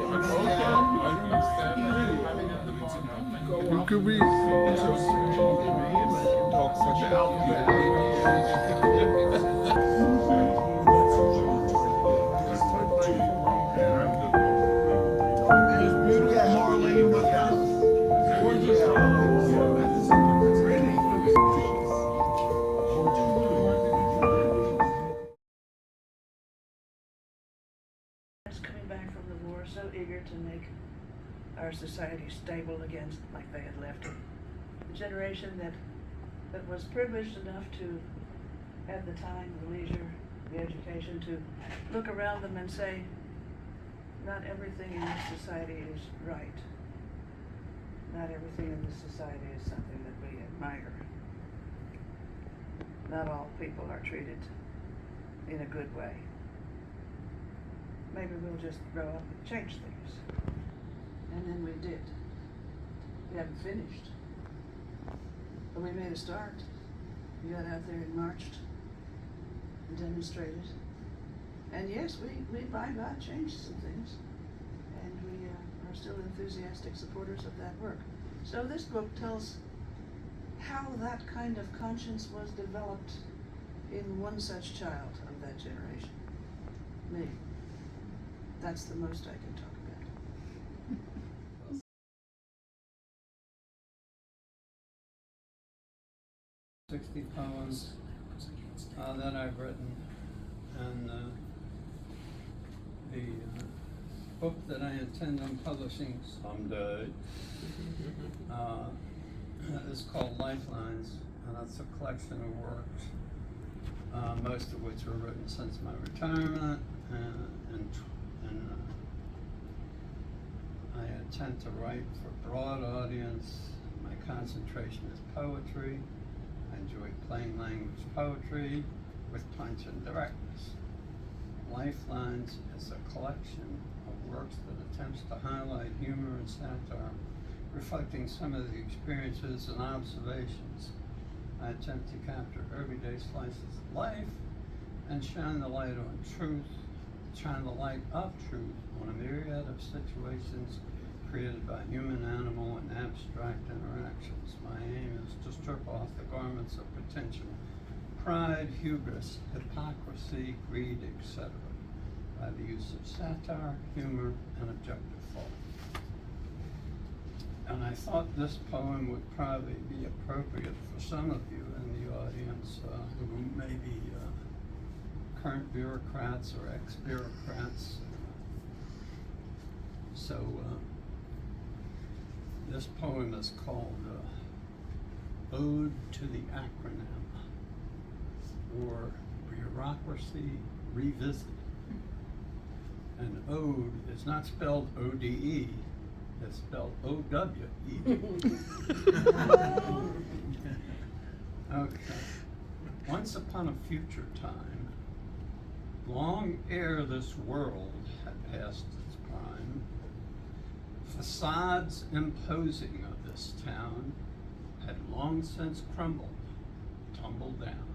You could read. Coming back from the war, so eager to make our society stable again like they had left it. A generation that was privileged enough to have the time, the leisure, the education to look around them and say, not everything in this society is right. Not everything in this society is something that we admire. Not all people are treated in a good way. Maybe we'll just grow up and change things. And then we did. We haven't finished. But we made a start. We got out there and marched and demonstrated. And yes, we by God changed some things. And we are still enthusiastic supporters of that work. So this book tells how that kind of conscience was developed in one such child of that generation. Me. That's the most I can talk about. 60 poems that I've written, and the book that I intend on publishing someday is called Lifelines, and it's a collection of works, most of which were written since my retirement, and I intend to write for a broad audience. My concentration is poetry. I enjoy plain language poetry with punch and directness. Lifelines is a collection of works that attempts to highlight humor and satire, reflecting some of the experiences and observations. I attempt to capture everyday slices of life and shine the light on truth, shine the light of truth on a myriad of situations created by human, animal, and abstract interactions. My aim is to strip off the garments of potential pride, hubris, hypocrisy, greed, etc. by the use of satire, humor, and objective thought. And I thought this poem would probably be appropriate for some of you in the audience who may be current bureaucrats or ex-bureaucrats. So this poem is called Ode to the Acronym, or Bureaucracy Revisited. And ode is not spelled O-D-E, it's spelled O-W-E. Okay. Once upon a future time, long ere this world had passed its prime, facades imposing of this town had long since crumbled, tumbled down.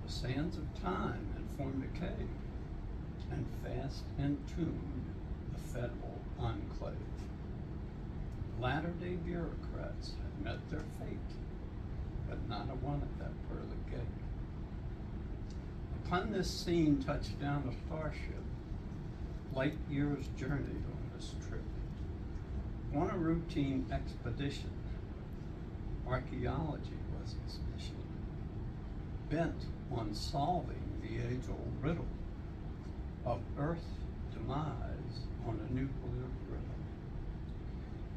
The sands of time had formed a cave and fast entombed the federal enclave. Latter-day bureaucrats had met their fate, but not a one at that pearly gate. Upon this scene touched down a starship, light years journeyed on this trip. On a routine expedition, archaeology was its mission, bent on solving the age-old riddle of Earth's demise on a nuclear griddle.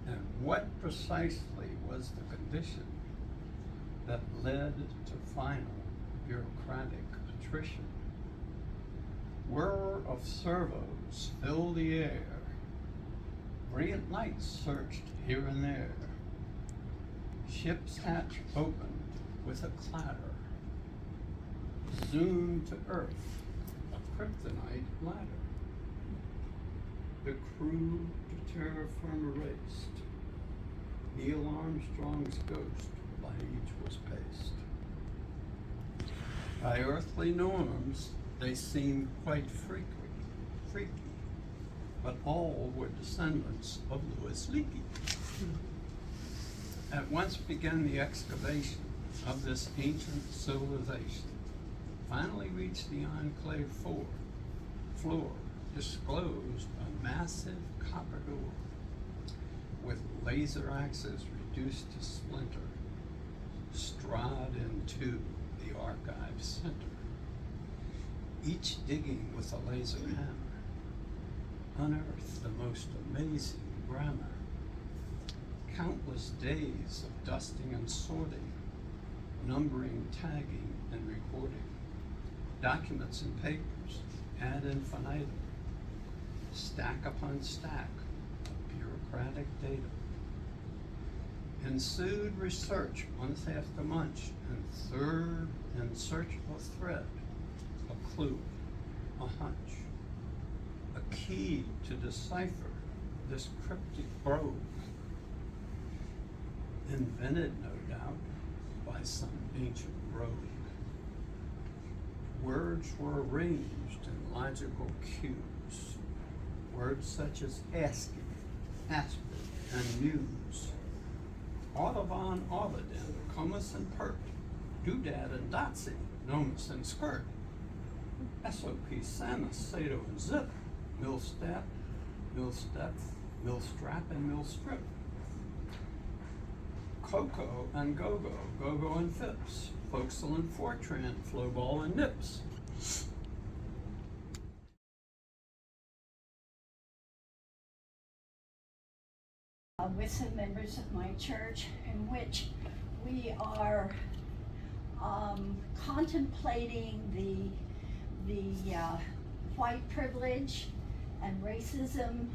And what precisely was the condition that led to final bureaucratic attrition? Whir of servos filled the air. Brilliant lights searched here and there. Ship's hatch opened with a clatter. Zoomed to Earth, a kryptonite ladder. The crew to terra firma raced. Neil Armstrong's ghost by each was paced. By earthly norms, they seemed quite freaky. but all were descendants of Louis Leakey. At once began the excavation of this ancient civilization. Finally reached the enclave floor, disclosed a massive copper door with laser axes reduced to splinter, strode into the archive center, each digging with a laser hammer, unearthed the most amazing grammar. Countless days of dusting and sorting, numbering, tagging, and recording, documents and papers ad infinitum, stack upon stack of bureaucratic data. Ensued research month after month, and third in search of a thread, a clue, a hunch, a key to decipher this cryptic brogue, invented, no doubt, by some ancient rogue. Words were arranged in logical cues. Words such as ASCII, aspirate, and muse. Audubon, Audidin, comus and pert, doodad and dotsy, nomus and skirt. SOP, Samus, Sato and zip, millstep, millstrap and millstrip. Coco and go-go, go-go and fips, forecastle and Fortran, flowball and nips. With some members of my church, in which we are contemplating the white privilege and racism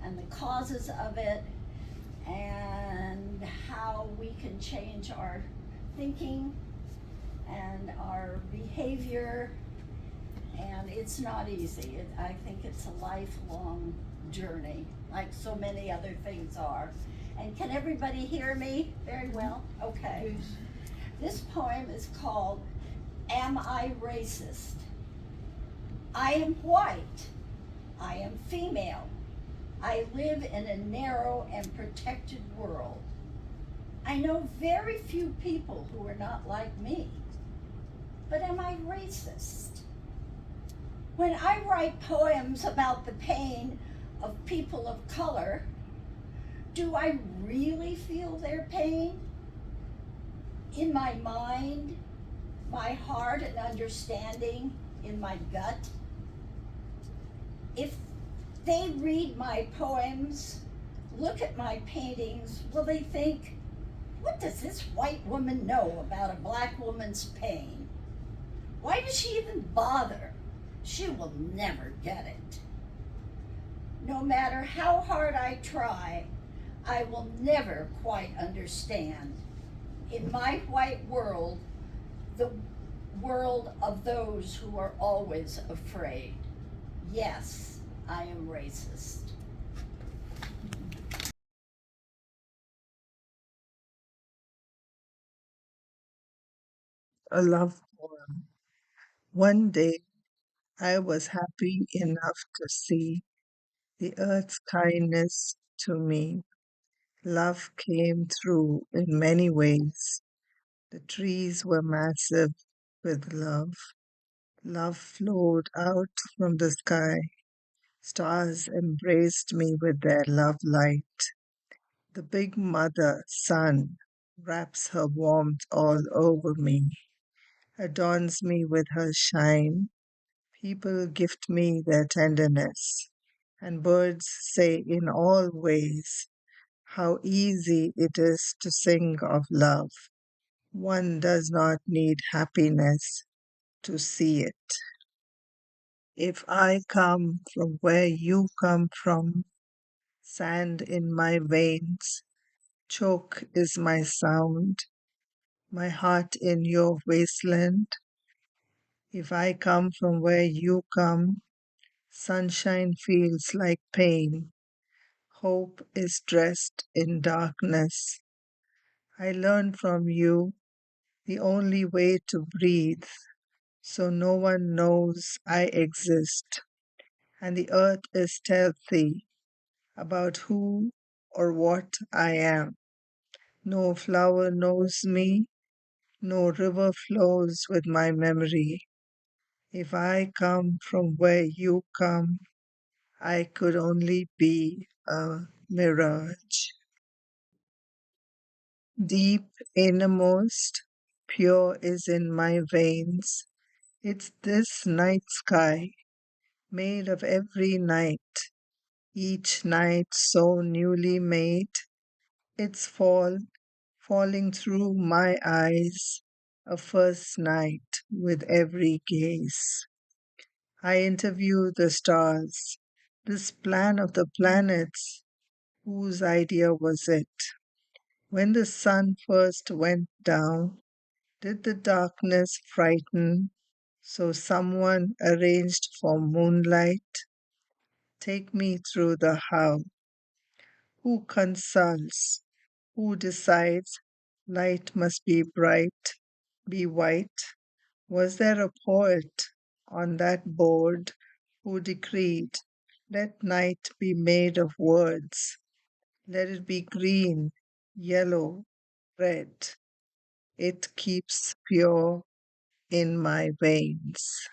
and the causes of it, and how we can change our thinking and our behavior. And it's not easy. I think it's a lifelong journey, like so many other things are. And can everybody hear me very well? Okay. This poem is called Am I Racist? I am white. I am female. I live in a narrow and protected world. I know very few people who are not like me. But am I racist? When I write poems about the pain of people of color, do I really feel their pain? In my mind, my heart and understanding, in my gut? If they read my poems, look at my paintings, will they think, what does this white woman know about a black woman's pain? Why does she even bother? She will never get it. No matter how hard I try, I will never quite understand. In my white world, the world of those who are always afraid. Yes, I am racist. A love poem. One day I was happy enough to see the earth's kindness to me. Love came through in many ways. The trees were massive with love. Love flowed out from the sky. Stars embraced me with their love light. The big mother sun wraps her warmth all over me, adorns me with her shine. People gift me their tenderness, and birds say in all ways how easy it is to sing of love. One does not need happiness to see it. If I come from where you come from, sand in my veins, choke is my sound, my heart in your wasteland. If I come from where you come, sunshine feels like pain. Hope is dressed in darkness. I learned from you the only way to breathe, so no one knows I exist. and the earth is stealthy about who or what I am. No flower knows me, no river flows with my memory. If I come from where you come, I could only be a mirage. Deep innermost, pure is in my veins. It's this night sky, made of every night, each night so newly made. It's falling through my eyes, a first night with every gaze. I interview the stars, this plan of the planets, whose idea was it? When the sun first went down, did the darkness frighten? So someone arranged for moonlight. Take me through the how. Who consults? Who decides light must be bright, be white? Was there a poet on that board who decreed, let night be made of words? Let it be green, yellow, red. It keeps pure in my veins.